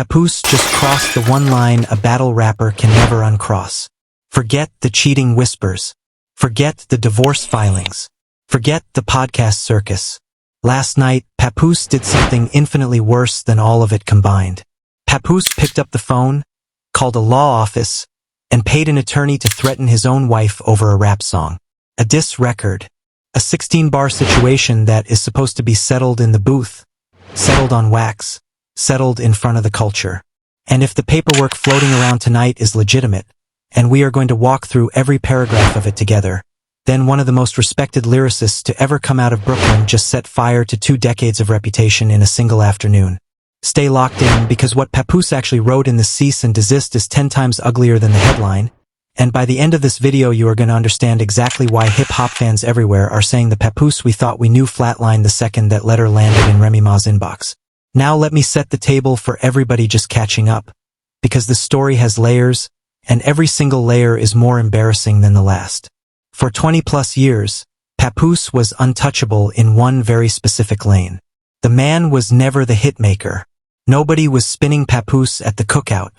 Papoose just crossed the one line a battle rapper can never uncross. Forget the cheating whispers. Forget the divorce filings. Forget the podcast circus. Last night, Papoose did something infinitely worse than all of it combined. Papoose picked up the phone, called a law office, and paid an attorney to threaten his own wife over a rap song. A diss record. A 16-bar situation that is supposed to be settled in the booth, settled on wax, settled in front of the culture. And if the paperwork floating around tonight is legitimate, and we are going to walk through every paragraph of it together, then one of the most respected lyricists to ever come out of Brooklyn just set fire to 2 decades of reputation in a single afternoon. Stay locked in, because what Papoose actually wrote in the cease and desist is 10 times uglier than the headline, and by the end of this video you are going to understand exactly why hip-hop fans everywhere are saying the Papoose we thought we knew flatlined the second that letter landed in Remy Ma's inbox. Now let me set the table for everybody just catching up, because the story has layers, and every single layer is more embarrassing than the last. For 20+ years, Papoose was untouchable in one very specific lane. The man was never the hitmaker. Nobody was spinning Papoose at the cookout.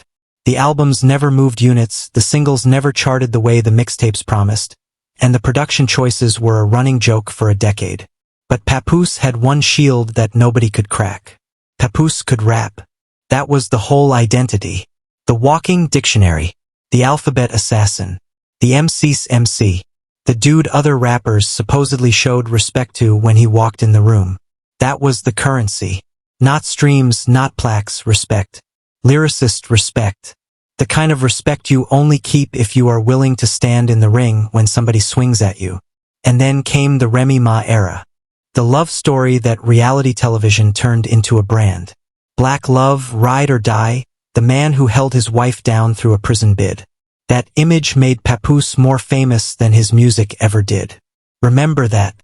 The albums never moved units, the singles never charted the way the mixtapes promised, and the production choices were a running joke for a decade. But Papoose had one shield that nobody could crack. Papoose could rap. That was the whole identity. The walking dictionary. The alphabet assassin. The MC's MC. The dude other rappers supposedly showed respect to when he walked in the room. That was the currency. Not streams, not plaques, respect. Lyricist respect. The kind of respect you only keep if you are willing to stand in the ring when somebody swings at you. And then came the Remy Ma era. The love story that reality television turned into a brand. Black love, ride or die, the man who held his wife down through a prison bid. That image made Papoose more famous than his music ever did. Remember that.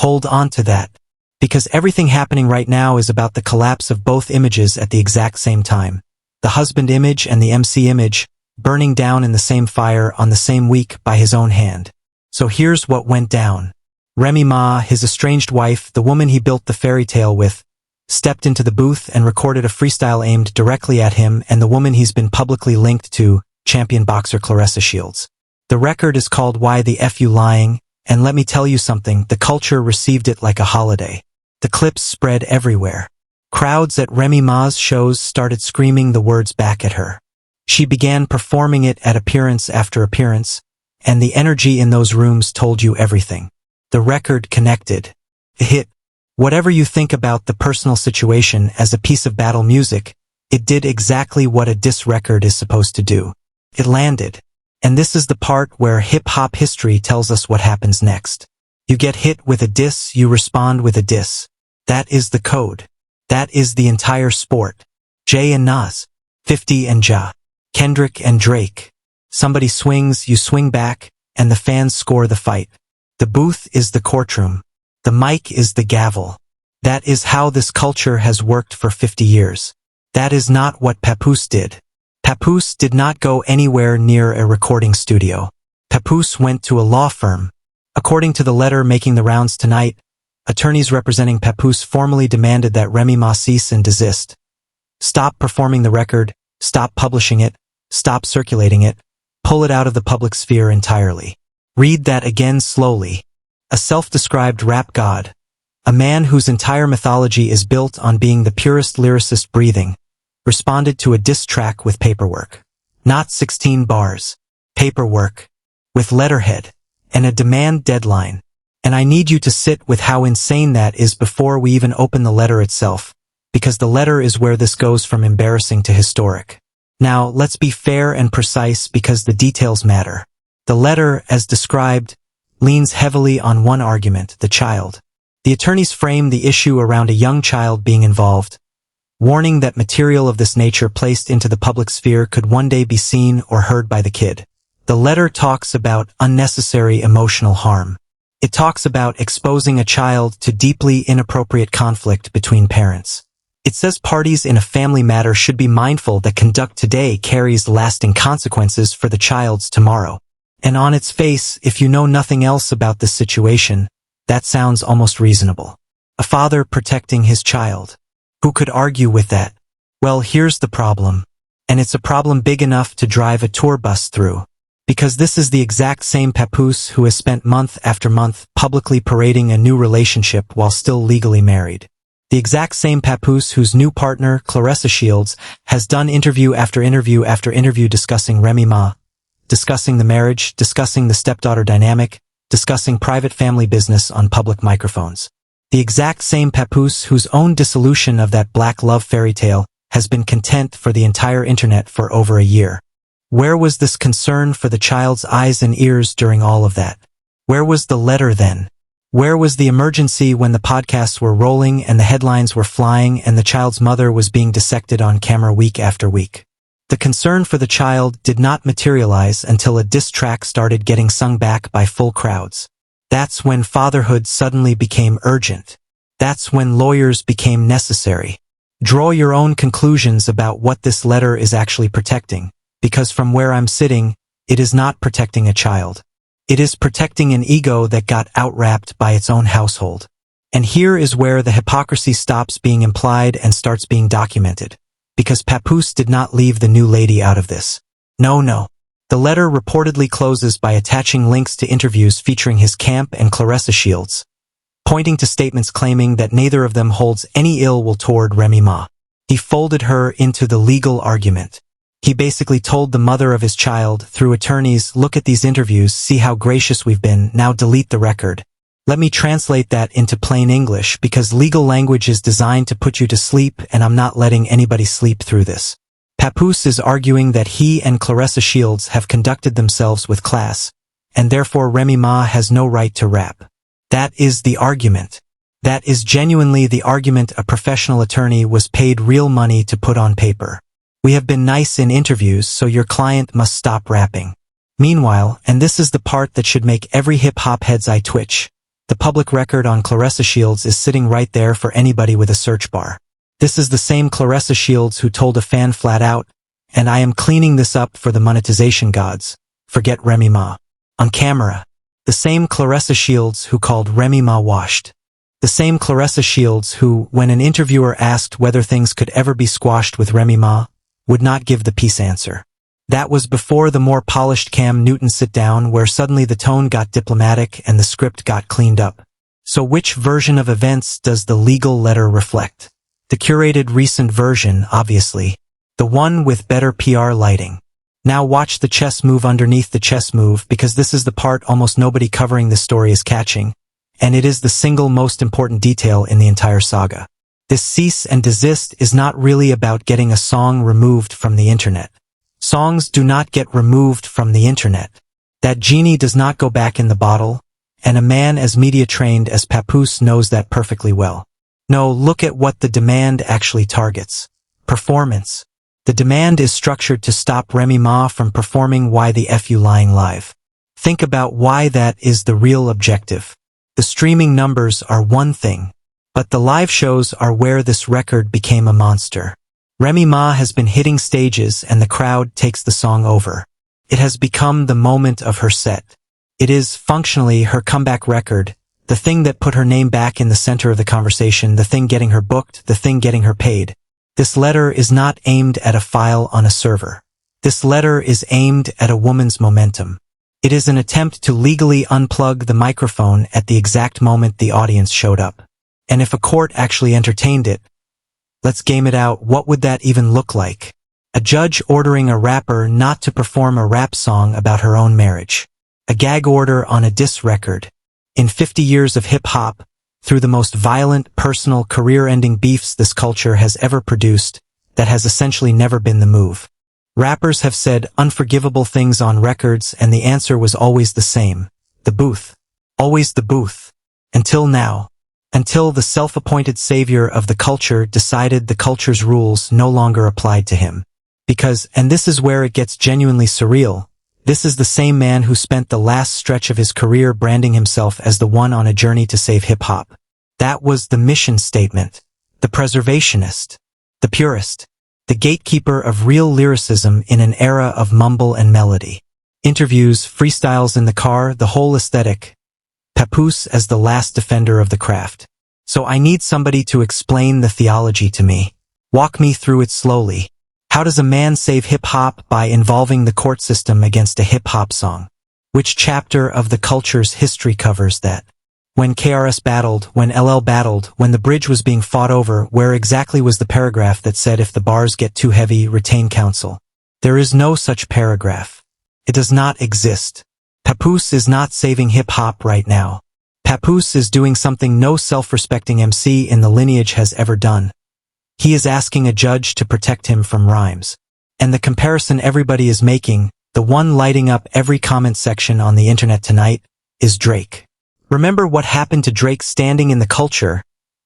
Hold on to that. Because everything happening right now is about the collapse of both images at the exact same time. The husband image and the MC image, burning down in the same fire on the same week by his own hand. So here's what went down. Remy Ma, his estranged wife, the woman he built the fairy tale with, stepped into the booth and recorded a freestyle aimed directly at him and the woman he's been publicly linked to, champion boxer Claressa Shields. The record is called Why the F You Lying, and let me tell you something, the culture received it like a holiday. The clips spread everywhere. Crowds at Remy Ma's shows started screaming the words back at her. She began performing it at appearance after appearance, and the energy in those rooms told you everything. The record connected. A hit. Whatever you think about the personal situation as a piece of battle music, it did exactly what a diss record is supposed to do. It landed. And this is the part where hip-hop history tells us what happens next. You get hit with a diss, you respond with a diss. That is the code. That is the entire sport. Jay and Nas. 50 and Ja. Kendrick and Drake. Somebody swings, you swing back, and the fans score the fight. The booth is the courtroom. The mic is the gavel. That is how this culture has worked for 50 years. That is not what Papoose did. Papoose did not go anywhere near a recording studio. Papoose went to a law firm. According to the letter making the rounds tonight, attorneys representing Papoose formally demanded that Remy Ma cease and desist. Stop performing the record, stop publishing it, stop circulating it, pull it out of the public sphere entirely. Read that again slowly. A self-described rap god, a man whose entire mythology is built on being the purest lyricist breathing, responded to a diss track with paperwork. Not 16 bars. Paperwork. With letterhead. And a demand deadline. And I need you to sit with how insane that is before we even open the letter itself, because the letter is where this goes from embarrassing to historic. Now, let's be fair and precise because the details matter. The letter, as described, leans heavily on one argument, the child. The attorneys frame the issue around a young child being involved, warning that material of this nature placed into the public sphere could one day be seen or heard by the kid. The letter talks about unnecessary emotional harm. It talks about exposing a child to deeply inappropriate conflict between parents. It says parties in a family matter should be mindful that conduct today carries lasting consequences for the child's tomorrow. And on its face, if you know nothing else about this situation, that sounds almost reasonable. A father protecting his child. Who could argue with that? Well, here's the problem. And it's a problem big enough to drive a tour bus through. Because this is the exact same Papoose who has spent month after month publicly parading a new relationship while still legally married. The exact same Papoose whose new partner, Claressa Shields, has done interview after interview after interview discussing Remy Ma, discussing the marriage, discussing the stepdaughter dynamic, discussing private family business on public microphones. The exact same Papoose whose own dissolution of that black love fairy tale has been content for the entire internet for over a year. Where was this concern for the child's eyes and ears during all of that? Where was the letter then? Where was the emergency when the podcasts were rolling and the headlines were flying and the child's mother was being dissected on camera week after week? The concern for the child did not materialize until a diss track started getting sung back by full crowds. That's when fatherhood suddenly became urgent. That's when lawyers became necessary. Draw your own conclusions about what this letter is actually protecting, because from where I'm sitting, it is not protecting a child. It is protecting an ego that got outwrapped by its own household. And here is where the hypocrisy stops being implied and starts being documented, because Papoose did not leave the new lady out of this. No. The letter reportedly closes by attaching links to interviews featuring his camp and Claressa Shields, pointing to statements claiming that neither of them holds any ill will toward Remy Ma. He folded her into the legal argument. He basically told the mother of his child, through attorneys, look at these interviews, see how gracious we've been, now delete the record. Let me translate that into plain English, because legal language is designed to put you to sleep, and I'm not letting anybody sleep through this. Papoose is arguing that he and Claressa Shields have conducted themselves with class, and therefore Remy Ma has no right to rap. That is the argument. That is genuinely the argument a professional attorney was paid real money to put on paper. We have been nice in interviews, so your client must stop rapping. Meanwhile, and this is the part that should make every hip-hop head's eye twitch, the public record on Claressa Shields is sitting right there for anybody with a search bar. This is the same Claressa Shields who told a fan flat out, and I am cleaning this up for the monetization gods. Forget Remy Ma. On camera. The same Claressa Shields who called Remy Ma washed. The same Claressa Shields who, when an interviewer asked whether things could ever be squashed with Remy Ma, would not give the peace answer. That was before the more polished Cam Newton sit-down where suddenly the tone got diplomatic and the script got cleaned up. So which version of events does the legal letter reflect? The curated recent version, obviously. The one with better PR lighting. Now watch the chess move underneath the chess move, because this is the part almost nobody covering this story is catching, and it is the single most important detail in the entire saga. This cease and desist is not really about getting a song removed from the internet. Songs do not get removed from the internet. That genie does not go back in the bottle, and a man as media trained as Papoose knows that perfectly well. No, look at what the demand actually targets. Performance. The demand is structured to stop Remy Ma from performing Why the F You Lying live. Think about why that is the real objective. The streaming numbers are one thing, but the live shows are where this record became a monster. Remy Ma has been hitting stages and the crowd takes the song over. It has become the moment of her set. It is, functionally, her comeback record, the thing that put her name back in the center of the conversation, the thing getting her booked, the thing getting her paid. This letter is not aimed at a file on a server. This letter is aimed at a woman's momentum. It is an attempt to legally unplug the microphone at the exact moment the audience showed up. And if a court actually entertained it, let's game it out, what would that even look like? A judge ordering a rapper not to perform a rap song about her own marriage. A gag order on a diss record. In 50 years of hip-hop, through the most violent, personal, career-ending beefs this culture has ever produced, that has essentially never been the move. Rappers have said unforgivable things on records, and the answer was always the same. The booth. Always the booth. Until now. Until the self-appointed savior of the culture decided the culture's rules no longer applied to him. Because, and this is where it gets genuinely surreal, this is the same man who spent the last stretch of his career branding himself as the one on a journey to save hip-hop. That was the mission statement. The preservationist. The purist. The gatekeeper of real lyricism in an era of mumble and melody. Interviews, freestyles in the car, the whole aesthetic. Papoose as the last defender of the craft. So I need somebody to explain the theology to me. Walk me through it slowly. How does a man save hip-hop by involving the court system against a hip-hop song? Which chapter of the culture's history covers that? When KRS battled, when LL battled, when the bridge was being fought over, where exactly was the paragraph that said if the bars get too heavy, retain counsel? There is no such paragraph. It does not exist. Papoose is not saving hip-hop right now. Papoose is doing something no self-respecting MC in the lineage has ever done. He is asking a judge to protect him from rhymes. And the comparison everybody is making, the one lighting up every comment section on the internet tonight, is Drake. Remember what happened to Drake's standing in the culture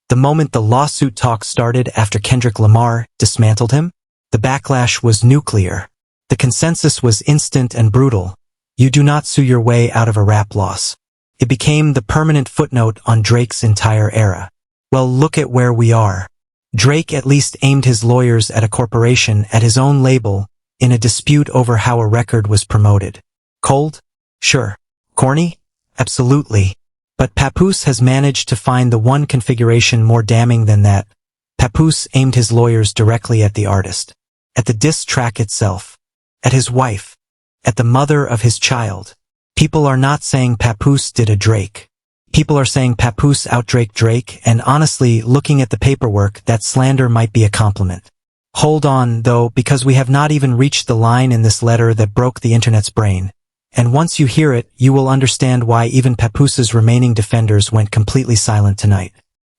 the moment the lawsuit talk started after Kendrick Lamar dismantled him? The backlash was nuclear. The consensus was instant and brutal. You do not sue your way out of a rap loss. It became the permanent footnote on Drake's entire era. Well, look at where we are. Drake at least aimed his lawyers at a corporation, at his own label, in a dispute over how a record was promoted. Cold? Sure. Corny? Absolutely. But Papoose has managed to find the one configuration more damning than that. Papoose aimed his lawyers directly at the artist, at the diss track itself, at his wife, at the mother of his child. People are not saying Papoose did a Drake. People are saying Papoose out-Drake Drake, and honestly, looking at the paperwork, that slander might be a compliment. Hold on, though, because we have not even reached the line in this letter that broke the internet's brain. And once you hear it, you will understand why even Papoose's remaining defenders went completely silent tonight.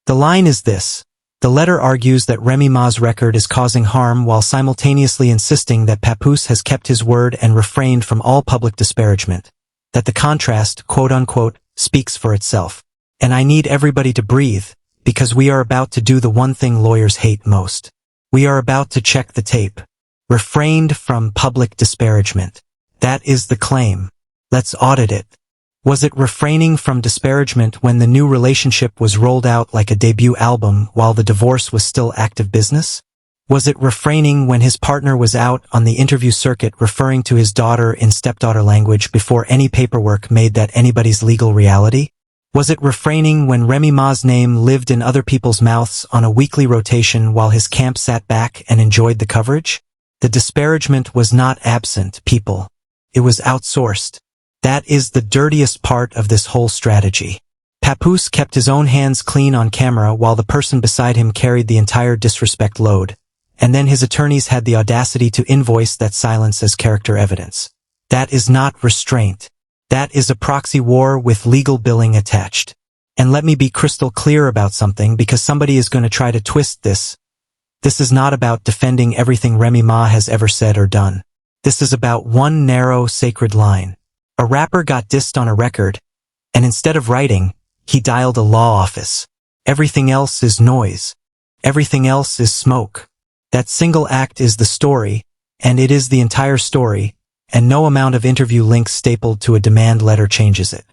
The line is this. The letter argues that Remy Ma's record is causing harm while simultaneously insisting that Papoose has kept his word and refrained from all public disparagement. That the contrast, quote-unquote, speaks for itself. And I need everybody to breathe, because we are about to do the one thing lawyers hate most. We are about to check the tape. Refrained from public disparagement. That is the claim. Let's audit it. Was it refraining from disparagement when the new relationship was rolled out like a debut album while the divorce was still active business? Was it refraining when his partner was out on the interview circuit referring to his daughter in stepdaughter language before any paperwork made that anybody's legal reality? Was it refraining when Remy Ma's name lived in other people's mouths on a weekly rotation while his camp sat back and enjoyed the coverage? The disparagement was not absent, people. It was outsourced. That is the dirtiest part of this whole strategy. Papoose kept his own hands clean on camera while the person beside him carried the entire disrespect load. And then his attorneys had the audacity to invoice that silence as character evidence. That is not restraint. That is a proxy war with legal billing attached. And let me be crystal clear about something because somebody is going to try to twist this. This is not about defending everything Remy Ma has ever said or done. This is about one narrow, sacred line. A rapper got dissed on a record, and instead of writing, he dialed a law office. Everything else is noise. Everything else is smoke. That single act is the story, and it is the entire story, and no amount of interview links stapled to a demand letter changes it.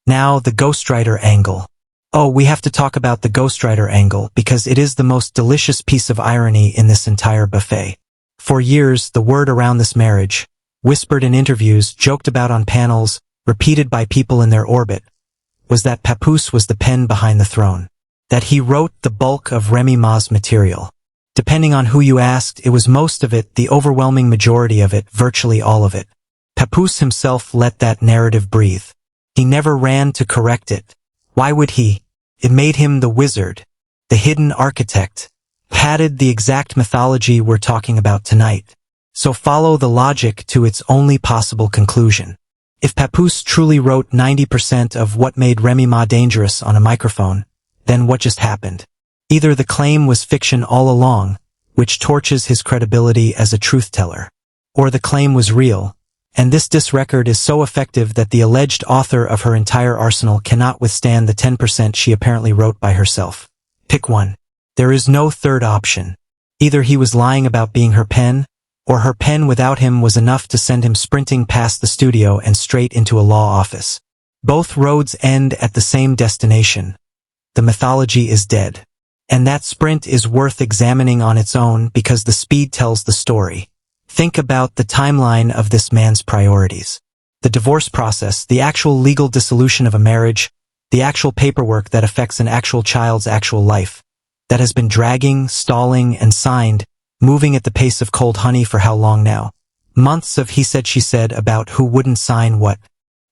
Now, the ghostwriter angle. Oh, we have to talk about the ghostwriter angle because it is the most delicious piece of irony in this entire buffet. For years, the word around this marriage, whispered in interviews, joked about on panels, repeated by people in their orbit, was that Papoose was the pen behind the throne. That he wrote the bulk of Remy Ma's material. Depending on who you asked, it was most of it, the overwhelming majority of it, virtually all of it. Papoose himself let that narrative breathe. He never ran to correct it. Why would he? It made him the wizard, the hidden architect, padded the exact mythology we're talking about tonight. So follow the logic to its only possible conclusion. If Papoose truly wrote 90% of what made Remy Ma dangerous on a microphone, then what just happened? Either the claim was fiction all along, which torches his credibility as a truth-teller, or the claim was real, and this diss record is so effective that the alleged author of her entire arsenal cannot withstand the 10% she apparently wrote by herself. Pick one. There is no third option. Either he was lying about being her pen, or her pen without him was enough to send him sprinting past the studio and straight into a law office. Both roads end at the same destination. The mythology is dead. And that sprint is worth examining on its own because the speed tells the story. Think about the timeline of this man's priorities. The divorce process, the actual legal dissolution of a marriage, the actual paperwork that affects an actual child's actual life, that has been dragging, stalling, and signed moving at the pace of cold honey for how long now? Months of he said she said about who wouldn't sign what.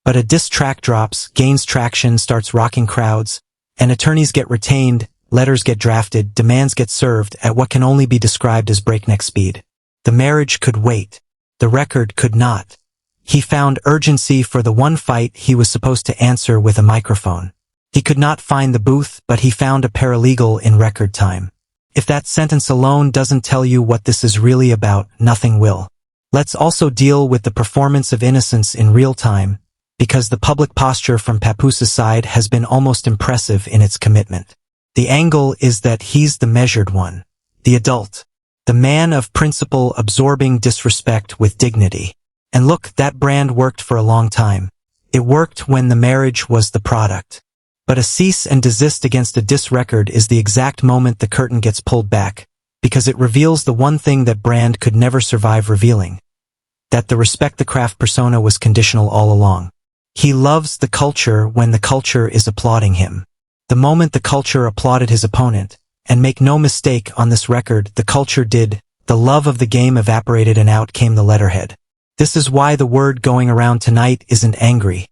But a diss track drops, gains traction, starts rocking crowds, and attorneys get retained, letters get drafted, demands get served at what can only be described as breakneck speed. The marriage could wait. The record could not. He found urgency for the one fight he was supposed to answer with a microphone. He could not find the booth, but he found a paralegal in record time. If that sentence alone doesn't tell you what this is really about, nothing will. Let's also deal with the performance of innocence in real time, because the public posture from Papoose's side has been almost impressive in its commitment. The angle is that he's the measured one, the adult, the man of principle absorbing disrespect with dignity. And look, that brand worked for a long time. It worked when the marriage was the product. But a cease and desist against a diss record is the exact moment the curtain gets pulled back, because it reveals the one thing that brand could never survive revealing. That the respect the craft persona was conditional all along. He loves the culture when the culture is applauding him. The moment the culture applauded his opponent, and make no mistake on this record, the culture did, the love of the game evaporated and out came the letterhead. This is why the word going around tonight isn't angry.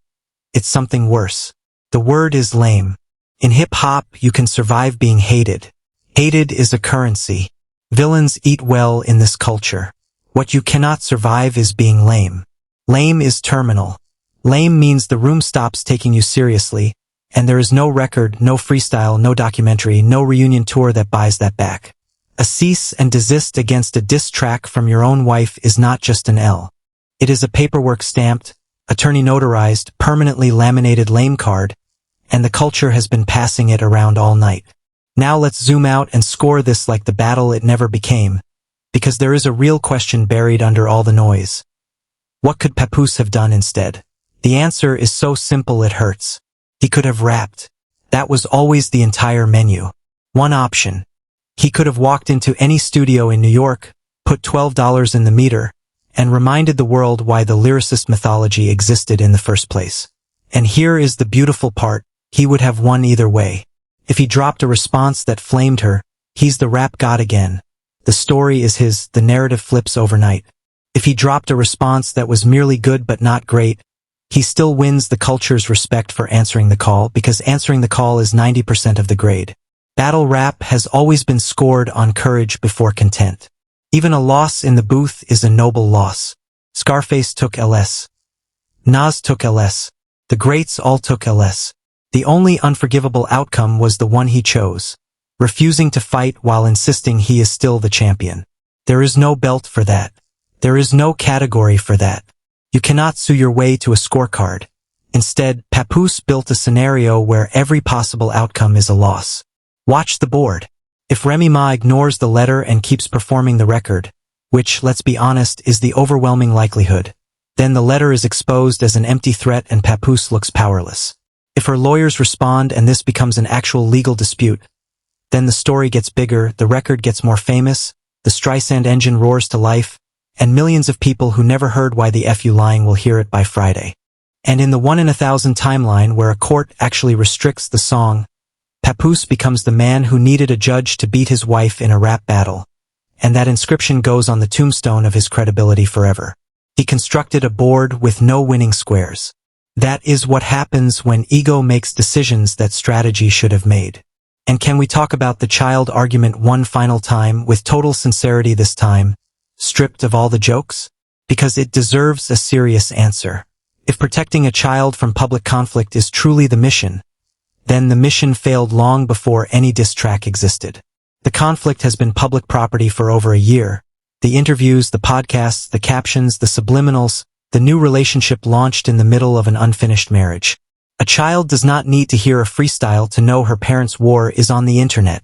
It's something worse. The word is lame. In hip-hop, you can survive being hated. Hated is a currency. Villains eat well in this culture. What you cannot survive is being lame. Lame is terminal. Lame means the room stops taking you seriously, and there is no record, no freestyle, no documentary, no reunion tour that buys that back. A cease and desist against a diss track from your own wife is not just an L. It is a paperwork stamped, attorney notarized, permanently laminated lame card, and the culture has been passing it around all night. Now let's zoom out and score this like the battle it never became, because there is a real question buried under all the noise. What could Papoose have done instead? The answer is so simple it hurts. He could have rapped. That was always the entire menu. One option. He could have walked into any studio in New York, put $12 in the meter, and reminded the world why the lyricist mythology existed in the first place. And here is the beautiful part, he would have won either way. If he dropped a response that flamed her, he's the rap god again. The story is his, the narrative flips overnight. If he dropped a response that was merely good but not great, he still wins the culture's respect for answering the call, because answering the call is 90% of the grade. Battle rap has always been scored on courage before content. Even a loss in the booth is a noble loss. Scarface took LS. Nas took LS. The greats all took LS. The only unforgivable outcome was the one he chose, refusing to fight while insisting he is still the champion. There is no belt for that. There is no category for that. You cannot sue your way to a scorecard. Instead, Papoose built a scenario where every possible outcome is a loss. Watch the board. If Remy Ma ignores the letter and keeps performing the record, which, let's be honest, is the overwhelming likelihood, then the letter is exposed as an empty threat and Papoose looks powerless. If her lawyers respond and this becomes an actual legal dispute, then the story gets bigger, the record gets more famous, the Streisand engine roars to life, and millions of people who never heard Why the F You Lying will hear it by Friday. And in the 1 in 1,000 timeline where a court actually restricts the song, Papoose becomes the man who needed a judge to beat his wife in a rap battle, and that inscription goes on the tombstone of his credibility forever. He constructed a board with no winning squares. That is what happens when ego makes decisions that strategy should have made. And can we talk about the child argument one final time, with total sincerity this time, stripped of all the jokes? Because it deserves a serious answer. If protecting a child from public conflict is truly the mission, then the mission failed long before any diss track existed. The conflict has been public property for over a year. The interviews, the podcasts, the captions, the subliminals, the new relationship launched in the middle of an unfinished marriage. A child does not need to hear a freestyle to know her parents' war is on the internet.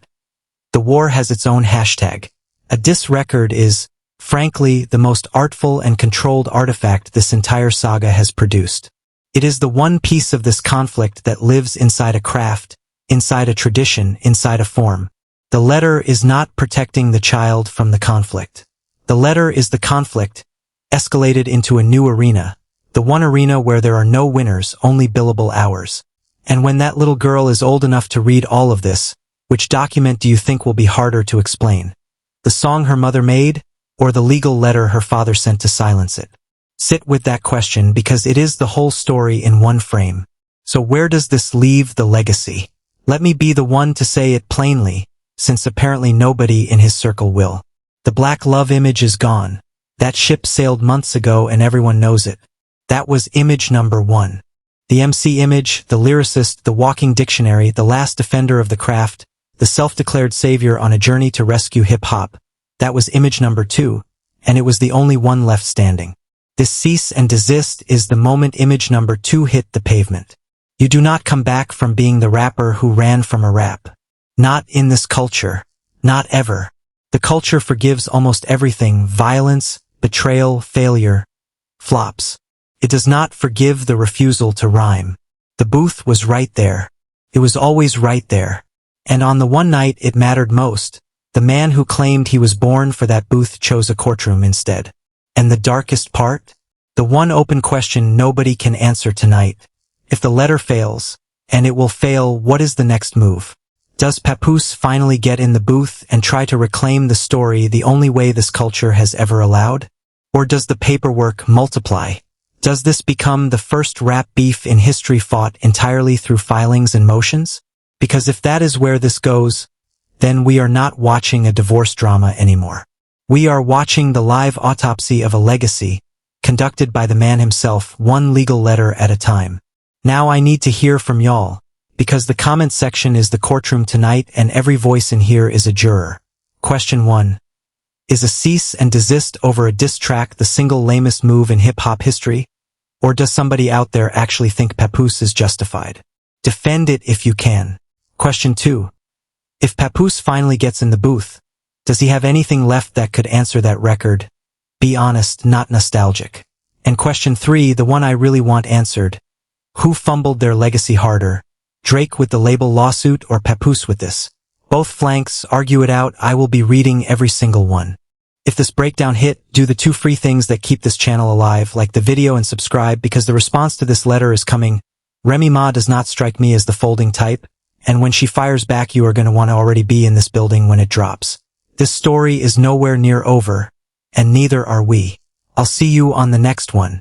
The war has its own hashtag. A diss record is, frankly, the most artful and controlled artifact this entire saga has produced. It is the one piece of this conflict that lives inside a craft, inside a tradition, inside a form. The letter is not protecting the child from the conflict. The letter is the conflict, escalated into a new arena, the one arena where there are no winners, only billable hours. And when that little girl is old enough to read all of this, which document do you think will be harder to explain? The song her mother made, or the legal letter her father sent to silence it? Sit with that question because it is the whole story in one frame. So where does this leave the legacy? Let me be the one to say it plainly, since apparently nobody in his circle will. The black love image is gone. That ship sailed months ago and everyone knows it. That was image number 1. The MC image, the lyricist, the walking dictionary, the last defender of the craft, the self-declared savior on a journey to rescue hip-hop. That was image number 2, and it was the only one left standing. This cease and desist is the moment image number 2 hit the pavement. You do not come back from being the rapper who ran from a rap. Not in this culture. Not ever. The culture forgives almost everything: violence, betrayal, failure, flops. It does not forgive the refusal to rhyme. The booth was right there. It was always right there. And on the one night it mattered most, the man who claimed he was born for that booth chose a courtroom instead. And the darkest part? The one open question nobody can answer tonight. If the letter fails, and it will fail, what is the next move? Does Papoose finally get in the booth and try to reclaim the story the only way this culture has ever allowed? Or does the paperwork multiply? Does this become the first rap beef in history fought entirely through filings and motions? Because if that is where this goes, then we are not watching a divorce drama anymore. We are watching the live autopsy of a legacy, conducted by the man himself, one legal letter at a time. Now I need to hear from y'all, because the comment section is the courtroom tonight and every voice in here is a juror. Question 1. Is a cease and desist over a diss track the single lamest move in hip-hop history? Or does somebody out there actually think Papoose is justified? Defend it if you can. Question 2. If Papoose finally gets in the booth, does he have anything left that could answer that record? Be honest, not nostalgic. And question 3, the one I really want answered. Who fumbled their legacy harder? Drake with the label lawsuit or Papoose with this? Both flanks, argue it out. I will be reading every single one. If this breakdown hit, do the 2 free things that keep this channel alive, like the video and subscribe, because the response to this letter is coming. Remy Ma does not strike me as the folding type, and when she fires back you are going to want to already be in this building when it drops. This story is nowhere near over, and neither are we. I'll see you on the next one.